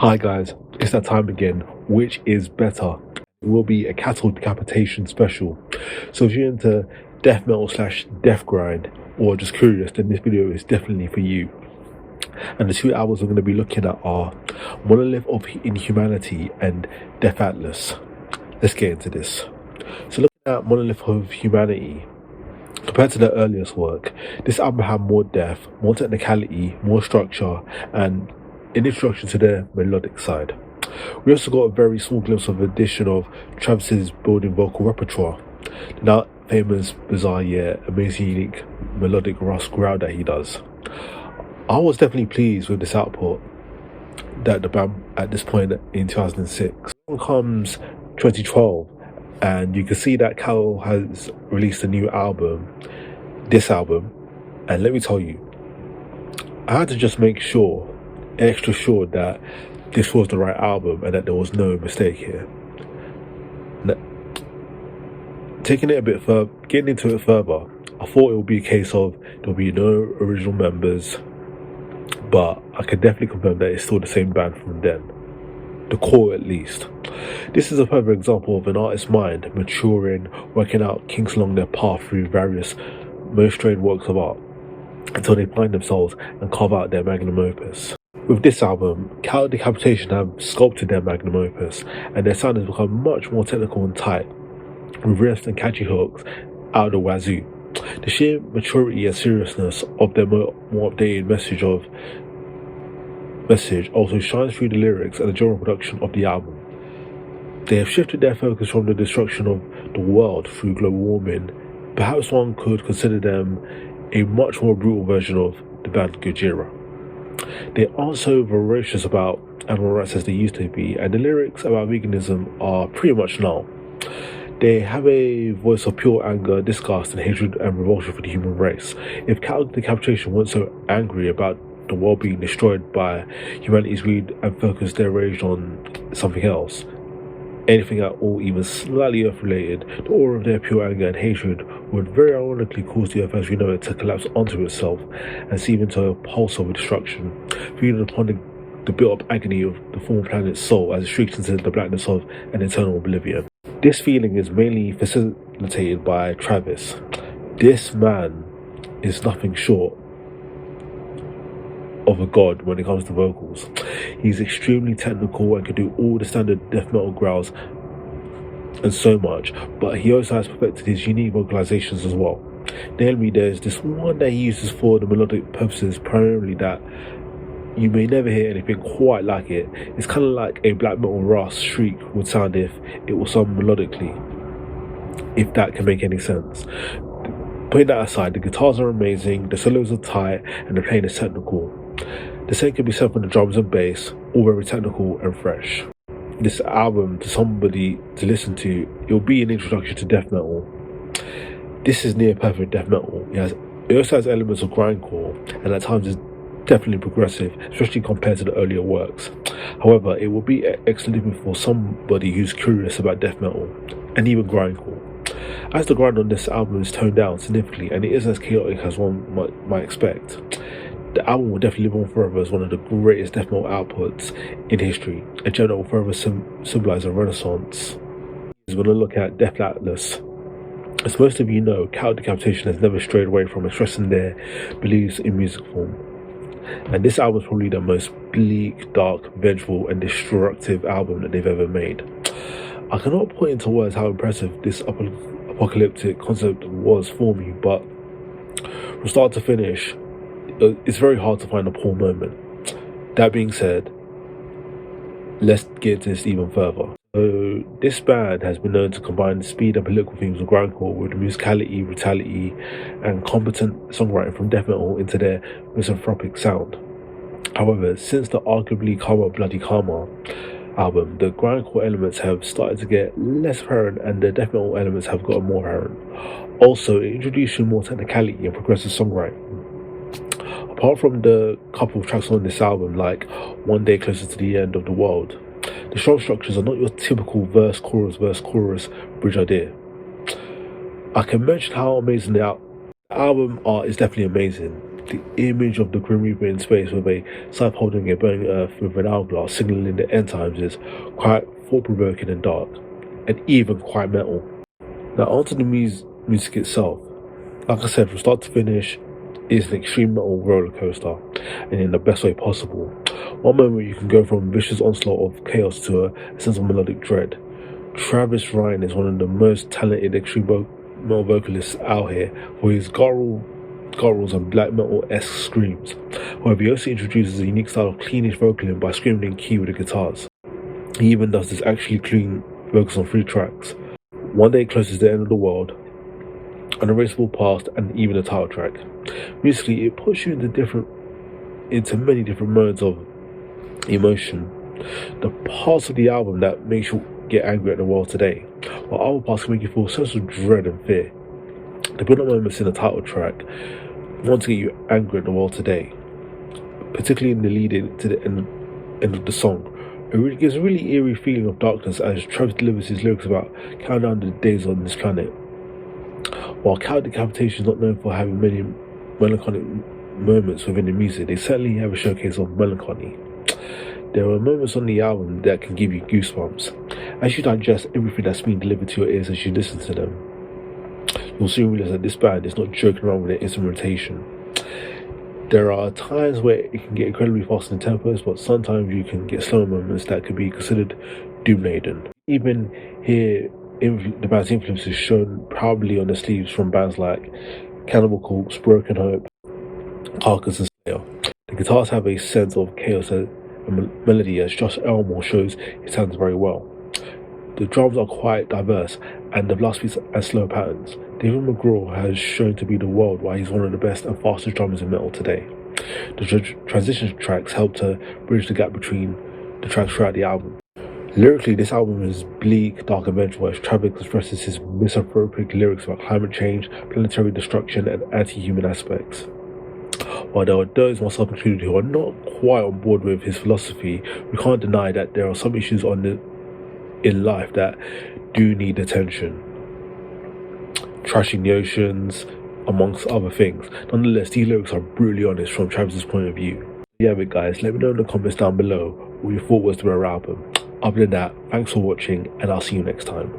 Hi guys, it's that time again. Which is better? It will be a cattle decapitation special. So if you're into death metal slash death grind or just curious, then this video is definitely for you. And the two albums we're going to be looking at are Monolith of Inhumanity and Death Atlas. Let's get into this. So looking at Monolith of Humanity, compared to their earliest work, this album had more depth, more technicality, more structure, and an introduction to their melodic side. We also got a very small glimpse of addition of Travis's building vocal repertoire. The now famous, bizarre yet amazing unique melodic rust growl that he does. I was definitely pleased with this output that the band at this point in 2006. Along comes 2012, and you can see that Cal has released a new album, this album, and let me tell you, I had to just make sure, extra sure, that this was the right album and that there was no mistake here. Now, taking it a bit further, getting into it further, I thought it would be a case of there'll be no original members, but I can definitely confirm that it's still the same band from then. The core, at least. This is a further example of an artist's mind maturing, working out kinks along their path through various most strange works of art until they find themselves and carve out their magnum opus. With this album, KALMAH Decapitation have sculpted their magnum opus, and their sound has become much more technical and tight, with riffs and catchy hooks out of the wazoo. The sheer maturity and seriousness of their more updated message also shines through the lyrics and the general production of the album. They have shifted their focus from the destruction of the world through global warming. Perhaps one could consider them a much more brutal version of the band Gojira. They aren't so voracious about animal rights as they used to be, and the lyrics about veganism are pretty much null. They have a voice of pure anger, disgust, and hatred and revulsion for the human race. If KALMAH Decapitation weren't so angry about the world being destroyed by humanity's greed and focused their rage on something else, anything at all even slightly earth-related, the aura of their pure anger and hatred would very ironically cause the earth as we know it to collapse onto itself and seep into a pulse of destruction, feeding upon the built-up agony of the former planet's soul as it shrieks into the blackness of an eternal oblivion. This feeling is mainly facilitated by Travis. This man is nothing short of a god when it comes to vocals. He's extremely technical and can do all the standard death metal growls and so much, but he also has perfected his unique vocalizations as well. Namely, there's this one that he uses for the melodic purposes primarily that you may never hear anything quite like it. It's kind of like a black metal rust shriek would sound if it was sung melodically, if that can make any sense. Putting that aside, the guitars are amazing, the solos are tight, and the playing is technical. The same can be said for the drums and bass, all very technical and fresh. This album, to somebody to listen to, it'll be an introduction to death metal. This is near perfect death metal. It also has elements of grindcore, and at times is definitely progressive, especially compared to the earlier works. However, it will be excellent for somebody who's curious about death metal, and even grindcore. As the grind on this album is toned down significantly, and it isn't as chaotic as one might expect, the album will definitely live on forever as one of the greatest death metal outputs in history, a genre that will forever symbolize a renaissance. We're going to look at Death Atlas. As most of you know, KALMAH Decapitation has never strayed away from expressing their beliefs in music form. And this album is probably the most bleak, dark, vengeful, and destructive album that they've ever made. I cannot put into words how impressive this apocalyptic concept was for me, but from start to finish, it's very hard to find a poor moment. That being said, let's get into this even further. So, this band has been known to combine speed and political themes of grindcore with musicality, brutality, and competent songwriting from death metal into their misanthropic sound. However, since the arguably KALMAH Bloody KALMAH album, the grindcore elements have started to get less apparent and the death metal elements have gotten more apparent. Also, it introduced you more technicality and progressive songwriting. Apart from the couple of tracks on this album, like One Day Closer to the End of the World, the song structures are not your typical verse, chorus, bridge idea. I can mention how amazing the album art is definitely amazing. The image of the Grim Reaper in space with a scythe holding a burning earth with an hourglass signaling the end times is quite thought-provoking and dark, and even quite metal. Now onto the music itself. Like I said, from start to finish, it's an extreme metal roller coaster, and in the best way possible. One moment you can go from vicious onslaught of chaos to a sense of melodic dread. Travis Ryan is one of the most talented extreme metal vocalists out here for his gutturals and black metal-esque screams. However, he also introduces a unique style of cleanish vocaling by screaming in key with the guitars. He even does this actually clean vocals on 3 tracks. One Day Closes to the End of the World, An Erasable Past, and even the title track. Musically, it puts you into many different modes of emotion. The parts of the album that makes you get angry at the world today, while other parts can make you feel a sense of dread and fear. The build-up moments in the title track want to get you angry at the world today, particularly in the lead-in to the end of the song. It gives a really eerie feeling of darkness as Travis delivers his lyrics about counting down the days on this planet. While Decapitation is not known for having many melancholic moments within the music, they certainly have a showcase of melancholy. There are moments on the album that can give you goosebumps. As you digest everything that's being delivered to your ears as you listen to them, you'll soon realize that this band is not joking around with their instrumentation. There are times where it can get incredibly fast in tempos, but sometimes you can get slow moments that could be considered doom-laden. Even here, the band's influence is shown proudly on the sleeves from bands like Cannibal Corpse, Broken Hope, Carcass, and Slayer. The guitars have a sense of chaos and melody as Josh Elmore shows his hands very well. The drums are quite diverse, and the blast beats and slow patterns. David McGraw has shown to be the world why he's one of the best and fastest drummers in metal today. The transition tracks help to bridge the gap between the tracks throughout the album. Lyrically, this album is bleak, dark, and vengeful as Travis expresses his misanthropic lyrics about climate change, planetary destruction, and anti-human aspects. While there are those, myself included, who are not quite on board with his philosophy, we can't deny that there are some issues in life that do need attention. Trashing the oceans, amongst other things. Nonetheless, these lyrics are brutally honest from Travis's point of view. Yeah, but guys, let me know in the comments down below what your thought was to our album. Other than that, thanks for watching, and I'll see you next time.